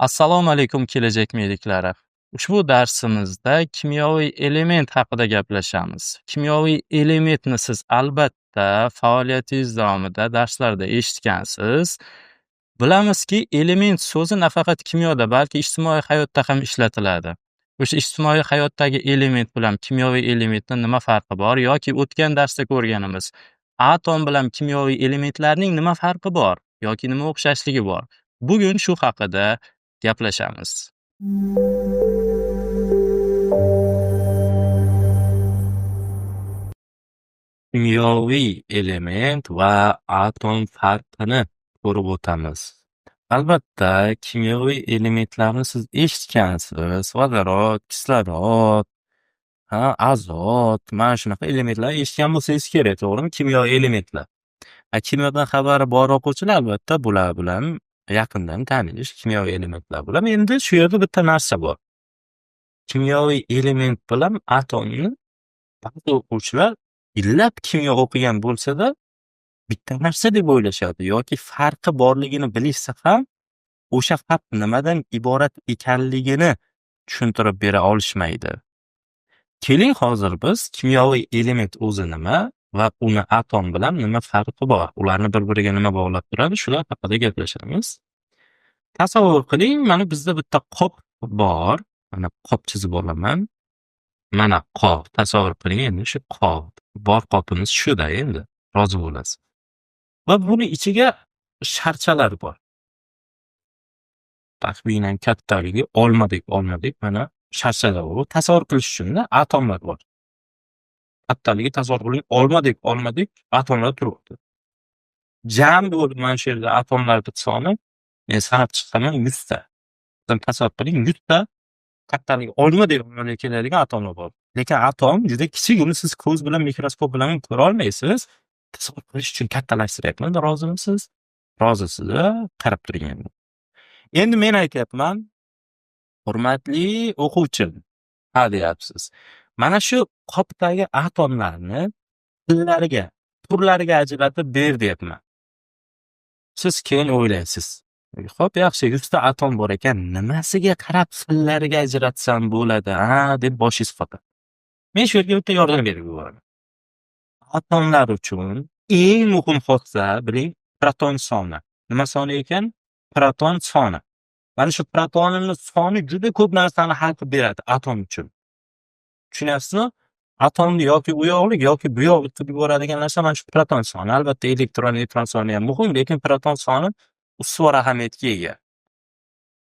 Assalomu alaykum kelajak mediklari. Ushbu darsimizda kimyoviy element haqida gaplashamiz. Kimyoviy elementni siz albatta faoliyatingiz davomida darslarda eshitgansiz. Bilamizki, element so'zi nafaqat kimyoda, balki ijtimoiy hayotda ham ishlatiladi. O'sha ijtimoiy hayotdagi element bilan kimyoviy elementning nima farqi bor yoki o'tgan darsda ko'rganimiz atom bilan kimyoviy elementlarning nima farqi bor yoki nima o'xshashligi bor? Bugun shu haqida gaplashamiz. Kimyoviy element va atom farqini ko'rib o'tamiz. Albatta, kimyoviy elementlarni siz eshitgansiz. Vodorod, kislorod, azot, mana shunaqa elementlarni eshitgan bo'lsangiz kerak, to'g'rimi? Kimyoviy elementlar. Kimyodan xabari bor o'quvchilar albatta bular bilan yaqindan tanish kimyoviy elementlar bilan. Endi shu yerda bitta narsa bor. Kimyoviy element bilan atomni ba'zi o'quvchilar yillab kimyo o'qigan bo'lsa-da, bitta narsa deb o'ylashadi yoki farqi borligini bilishsa ham, o'sha farq nimadan iborat ekanligini tushuntirib bera olishmaydi. Keling, hozir biz kimyoviy element o'zi nima va uni atom bilan nima farqi bor, ularni bir-biriga nima bog'lab turadi, shular haqida gaplashamiz. Tasavvur qiling, mana bizda bitta qop bor. Mana qop chizib olaman. Mana qop. Tasavvur qiling, endi shu qop. Bor qopimiz shuda endi. Rozi bo'lasiz. Va buni ichiga sharchalar bor. Taxminan kattaligi olmadek mana sharchalar bor. Tasavvur qilish uchun atomlar bor. Kattaligi tasavvur qiling, olmadek atomlar turibdi. Jam bo'lib mana shu yerda atomlarning soni men sanab chiqaman 100 ta. Tasavvur qiling, 100 ta kattaligi olmadek keladigan atomlar bor. Lekin atom juda kichik, uni siz ko'z bilan, mikroskop bilan ko'ra olmaysiz. Tasavvur qilish uchun kattalashtiryapman. Rozimisiz? Rozisiz, qarab turing endi. Endi men aytyapman, hurmatli o'quvchim, ha deyapsiz. Mana shu qopdagi atomlarni turlariga ajratib ber deyapman. Siz keyin o'ylaysiz. Xo'p, yaxshi, 100 ta atom bor ekan, nimasiga qarab xillariga ajratsam bo'ladi, deb boshingiz qotadi. Men shu yerga bitta yordam berib yuboraman. Atomlar uchun eng muhim hodisa, biling, proton soni. Nima soni ekan? Proton soni. Mana shu protonning soni juda ko'p narsani hal qilib beradi atom uchun. Tushunyapsizmi? Atomni yoki u yoqlik yoki bu yoqlik qilib yuboradigan narsa mana shu proton soni. Albatta, elektron, neutron soni ham muhim, lekin proton soni ustuvor ahamiyatga ega.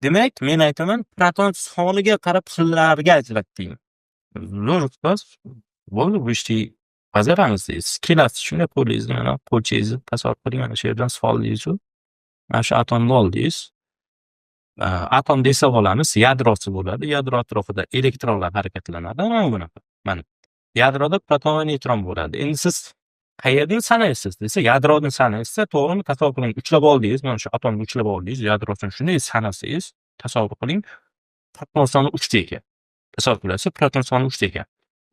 Demak, men aytaman, proton soniga qarab xillarga ajratding. Zo'r ustoz. Bo'ldi, bu ishni bajaramiz deysiz. Kelasiz, shunday qo'lingizni mana qo'lchingizni tasavvur qiling, mana shu yerdan soldingiz. Mana shu atomni oldingiz. Atom desa olamiz, yadrosi bo'ladi. Yadro atrofida elektronlar harakatlanadi. Mana bunaqa. Mana yadroda proton va neutron bo'ladi. Endi siz qayerdan sanaysiz desa, yadrodan sanaysiz, to'g'rimi? Tasavvur qiling, uchlab oldingiz, mana shu atomni uchlab oldingiz, yadrosini shunday sanasangiz, tasavvur qiling, proton soni 3 ta ekan. Tasavvur qilasiz, proton soni 3 ta ekan.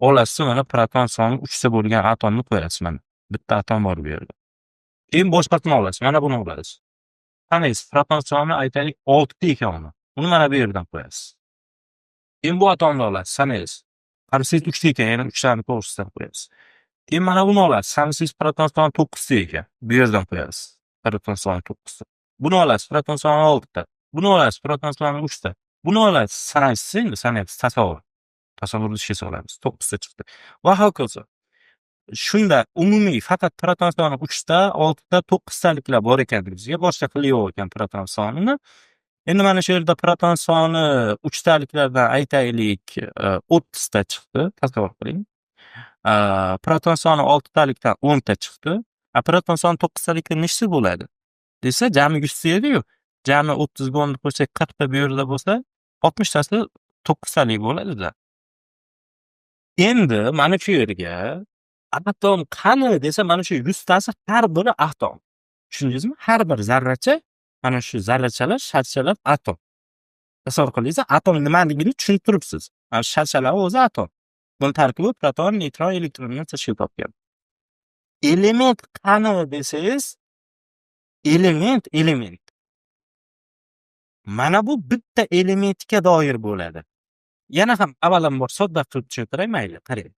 Olasiz, mana proton soni 3 ta bo'lgan atomni qo'yasiz mana. Bitta atom bor bu yerda. Keyin boshqasini olasiz, mana buni olasiz. Qanaysiz, proton soni aytaylik 6 ta ekan uni. Uni mana bu yerdan qo'yasiz. Keyin bu atomni olasiz, sanaysiz. Qarasangiz 3 ta ekan, yana 3 tani to'g'risidan qo'yasiz. Keyin mana buni olasiz, sanaysiz proton soni 9 ta ekan. Bu yerdan qo'yasiz. Proton soni 9 ta. Buni olasiz, proton soni 6 ta. Buni olasiz, proton soni 3 ta. Buni olasiz, sanaysiz, endi sanaysiz, tasavvurni ishga solamiz. 9 ta chiqdi. Va hokazo. Shunda umumiy faqat proton soni 3 ta, 6 ta, 9 taliklar bor ekan bizga, boshqa qili yo'q ekan proton sonini. Endi mana shu yerda proton soni 3 taliklardan aytaylik 30 ta chiqdi, tasavvur qiling. Proton soni 6 talikdan 10 ta chiqdi. Proton soni 9 talikdan nechta bo'ladi? Desa, jami 100 ta edi-yu. Jami 30 ga 10 qo'shsak 40 ta bu yerda bo'lsa, 60 tasi 9 talik bo'ladi-da. Endi mana shu yerga atom qani desa, mana shu 100 tasi har biri atom. Tushundingizmi? Har bir zarracha, mana shu zarrachalar, sharchalar atom. Tasavvur qilingiz, atom nimaligini tushunib turibsiz. Mana sharchalar o'zi atom. Buning tarkibi proton, neutron, elektrondan tashkil topgan. Element qani desangiz, element. Mana bu bitta elementga doir bo'ladi. Yana ham avvalambor sodda qilib tushuntiray, mayli, qarang.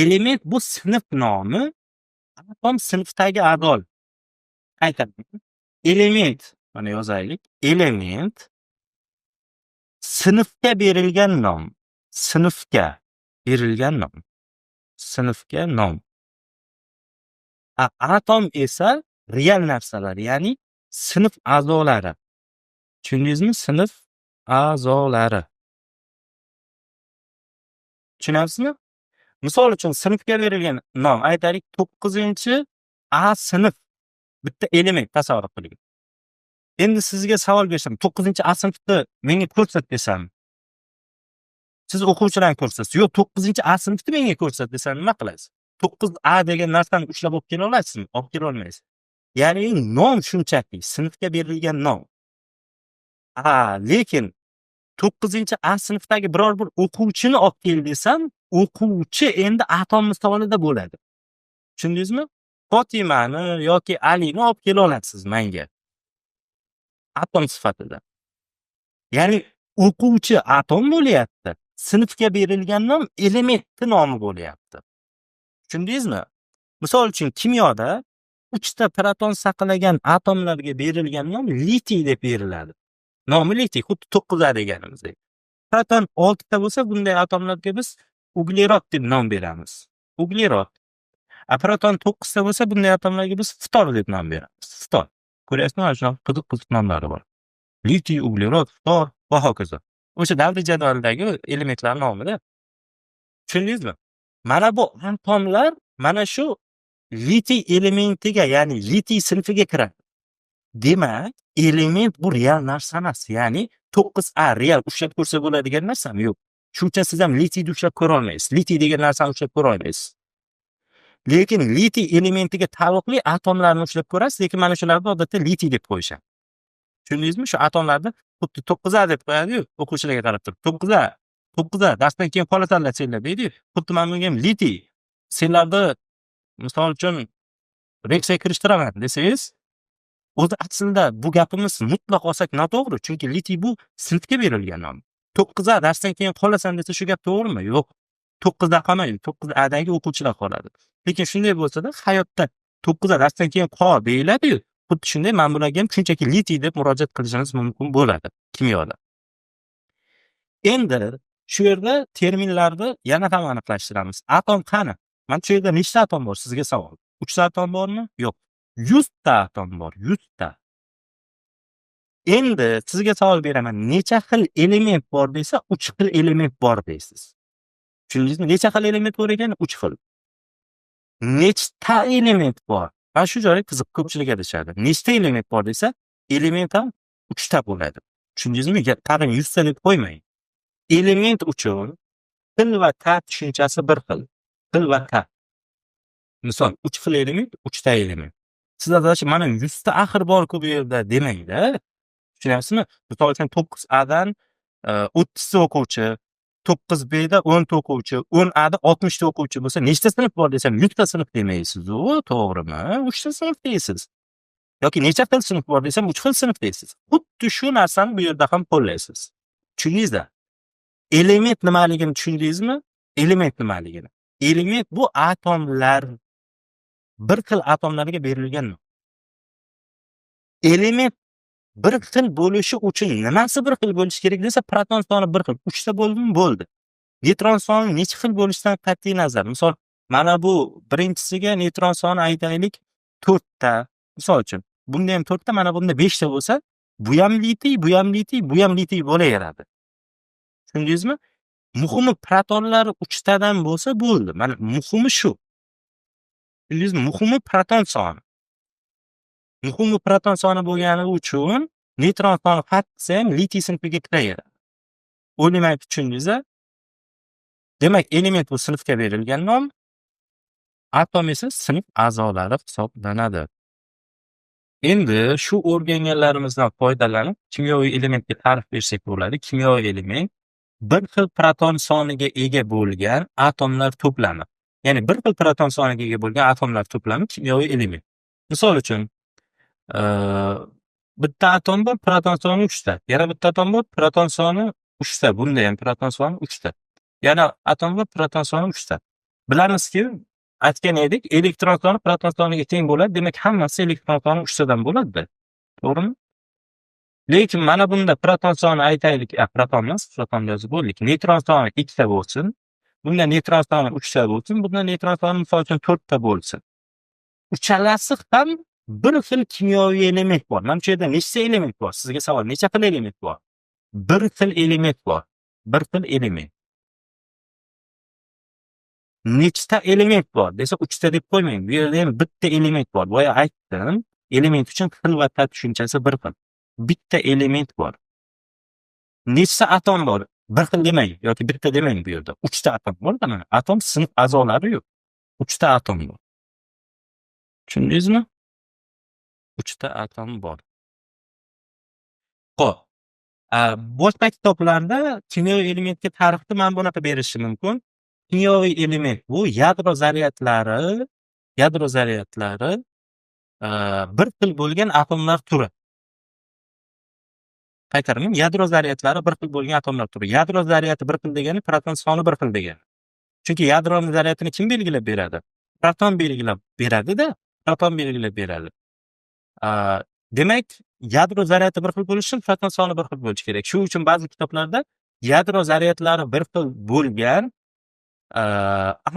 Element bu sinf nomi, atom sinfdagi a'zol. Aytaman. Element, mana yozaylik. Element sinfga berilgan nom. Sinfga berilgan nom. Sinfga nom. Atom esa real narsalar, ya'ni sinf a'zolari. Tushundingizmi? Sinf a'zolari. Tushunasizmi? Misol uchun sinfga berilgan nom, aytaylik 9-A sinf bitta element tasavvur qiling. Endi sizga savol bersam, 9-A sinfni menga ko'rsat desam, siz o'quvchilarni ko'rsatasiz. Yo'q, 9-A sinfni menga ko'rsat desam nima qilasiz? 9A degan narsani ushlab olib kela olasizmi? Olib kela olmaysiz. Ya'ni nom shunchaki sinfga berilgan nom. Lekin 9-A sinfdagi biror bir o'quvchini olib kel desam, o'quvchi endi atom misolida bo'ladi. Tushundingizmi? Fotimani yoki Alini olib kela olasiz menga. Atom sifatida. Ya'ni o'quvchi atom bo'lyapti. Sinfga berilgan nom elementni nomi bo'lyapti. Tushundingizmi? Misol uchun kimyoda 3 ta proton saqlagan atomlarga berilgan nom litiy deb beriladi. Nomi litiy, xuddi 9A deganimizdek. Proton 6 ta bo'lsa, bunday atomlarga biz uglerod deb nom beramiz. Uglerod. Proton 9 ta bo'lsa, bunday atomlarga biz ftor deb nom beramiz. Ftor. Ko'ryapsizmi? Mana shunaqa qiziq-qiziq nomlari bor. Litiy, uglerod, ftor va hokazo. O'sha davriy jadvaldagi elementlar nomida. Tushundingizmi? Mana bu atomlar mana shu litiy elementiga, ya'ni litiy sinfiga kiradi. Demak, element bu real narsa emas. Ya'ni 9A real ushlab ko'rsa bo'ladigan narsami? Yo'q. Shuning uchun siz ham litiyni ushlab ko'ra olmaysiz. Litiy degan narsani ushlab ko'ra olmaysiz. Lekin litiy elementiga taalluqli atomlarni ushlab ko'rasiz, lekin mana shularni odatda litiy deb qo'yishadi. Tushundingizmi? Shu atomlarni xuddi 9A deb qo'yadi-yu, o'quvchilarga qarab turib. 9A darsdan keyin qolasanlar senlar deydi-yu. Xuddi men bunga ham litiy senlarni misol uchun reksiyaga kirishtiraman desangiz, o'zi aslida bu gapimiz mutlaq olsak noto'g'ri, chunki litiy bu sinfga berilgan nom. 9A darsdan keyin qolasan desa shu gap to'g'rimi? Yo'q. 9A qolmaydi, 9A'dagi o'quvchilar qoladi. Lekin shunday bo'lsa-da, hayotda 9A darsdan keyin qol deyiladi-yu. Xuddi shunday men bularga ham shunchaki litiy deb murojaat qilishingiz mumkin bo'ladi kimyoda. Endi shu yerda terminlarni yana ham aniqlashtiramiz. Atom qani? Mana shu yerda nechta atom bor? Sizga savol. 3 ta atom bormi? Yo'q. 100 ta atom bor, 100 ta. Endi sizga savol beraman. Necha xil element bor desa, 3 xil element bor deysiz. Tushundingizmi? Necha xil element bor ekan? 3 xil. Nechta element bor? Mana shu joyi qiziq, ko'pchilik adashadi. Nechta element bor desa, element ham 3 ta bo'ladi. Tushundingizmi? Qarang, 100 ta deb qo'ymang. Element uchun xil va ta tushunchasi bir xil. Xil va ta. Misol 3 xil element, 3 ta element. Siz adashib, mana 100 ta axir bor-ku bu yerda demangda. Tushunyapsizmi? Misol uchun 9A dan 30 ta o'quvchi, 9Bda 10 ta o'quvchi, 10Ada 60 ta o'quvchi bo'lsa, nechta sinf bor desam, 100 ta sinf demaysiz-ku, to'g'rimi? 3 ta sinf deysiz. Yoki necha xil sinf bor desam, 3 xil sinf deysiz. Xuddi shu narsani bu yerda ham qo'llaysiz. Tushundingizmi? Element nimaligini tushundingizmi? Element nimaligini? Element bu atomlar, bir xil atomlarga berilgan nom. Element bir xil bo'lishi uchun nimasi bir xil bo'lishi kerak desa, proton soni bir xil. 3 ta bo'ldimi? Bo'ldi. Neutron soni necha xil bo'lishidan qat'iy nazar. Misol, mana bu birinchisiga neutron soni aytaylik 4 ta. Misol uchun, bunda ham 4 ta, mana bunda 5 ta bo'lsa, bu ham litiy, bu ham litiy, bu ham litiy bo'laveradi. Tushundingizmi? Muhimi protonlar 3 tadan bo'lsa bo'ldi. Mana muhimi shu. Tushundingizmi? Muhimi proton soni. Muhimi proton soni bo'lgani uchun neutron soni qattiqsa ham litiy sinfiga kiraveradi. O'ylamayapti, tushundingiz-a? Demak, element bu sinfga berilgan nom, atom esa sinf a'zolari hisoblanadi. Endi shu o'rganganlarimizdan foydalanib kimyoviy elementga ta'rif bersak bo'ladi. Kimyoviy element bir xil proton soniga ega bo'lgan atomlar to'plami. Ya'ni bir xil proton soniga ega bo'lgan atomlar to'plami kimyoviy element. Misol uchun, bitta atom bor, proton soni 3 ta. Yana bitta atom bor, proton soni 3 ta. Bunda ham proton soni 3 ta. Yana atom bor, proton soni 3 ta. Bilamizki, aytgan edik, elektron soni proton soniga teng bo'ladi. Demak, hammasi elektron soni 3 tadan bo'ladi-da. To'g'rimi? Lekin mana bunda proton soni aytaylik, proton emas, proton yozib bo'ldik. Neytron soni 2 ta bo'lsin. Bunda neytron soni 3 ta bo'lsin. Bunda neytron soni misol uchun 4 ta bo'lsin. Uchalasi ham bir xil kimyoviy element bor. Mana shu yerda nechta element bor? Sizga savol, necha xil element bor? Bir xil element bor. Bir xil element. Nechta element bor desa 3 ta deb qo'ymang. Bu yerda ham bitta element bor. Boya aytdim, element uchun xil va tat tushunchasi bir xil. Bitta element bor. Nechta atom bor? Bir xil demang yoki bitta demang bu yerda. 3 ta atom bor-da mana. Atom sinf a'zolari yo'q. 3 ta atom bor. Tushundingizmi? 3 ta atom bor. Xo'p. Boshqa kitoblarda kimyoviy elementga tarixda mana bunaqa berishi mumkin. Kimyoviy element bu yadro zaryadlari bir xil bo'lgan atomlar turi. Qaytaraman, yadro zaryadlari bir xil bo'lgan atomlar turi. Yadro zaryadi bir xil degani proton soni bir xil degani. Chunki yadroning zaryadini kim belgilab beradi? Proton belgilab beradi-da, proton belgilab beradi. Demak, yadro zaryadi bir xil bo'lishi uchun proton soni bir xil bo'lishi kerak. Shuning uchun ba'zi kitoblarda yadro zaryadlari bir xil bo'lgan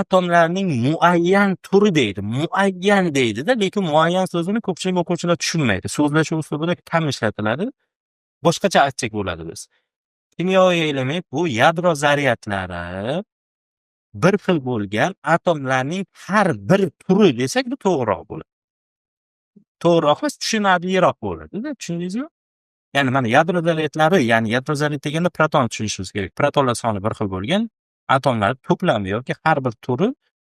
atomlarning muayyan turi deydi. Muayyan deydi-da, lekin muayyan so'zini ko'pchilik o'quvchilar tushunmaydi. So'zlashuv uslubida kam ishlatiladi. Boshqacha aytsak bo'ladi biz. Kimyoviy element bu yadro zaryadlari bir xil bo'lgan atomlarning har bir turi desak bu to'g'riroq bo'ladi. To'g'riroq emas, tushunarliroq bo'ladi-da, tushundingizmi? Ya'ni mana yadro zaryadlari, ya'ni yadro zaryad deganda proton tushunishimiz kerak. Protonlar soni bir xil bo'lgan atomlar to'plami yoki har bir turi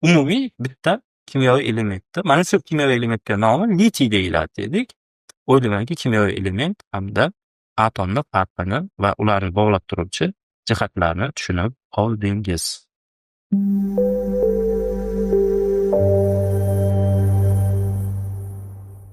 umumiy bitta kimyoviy elementdir. Mana shu kimyoviy elementga nomi litiy deyiladi dedik. O'ylaymanki, kimyoviy element hamda atomning farqini va ularni bog'lab turuvchi jihatlarni tushunib oldingiz.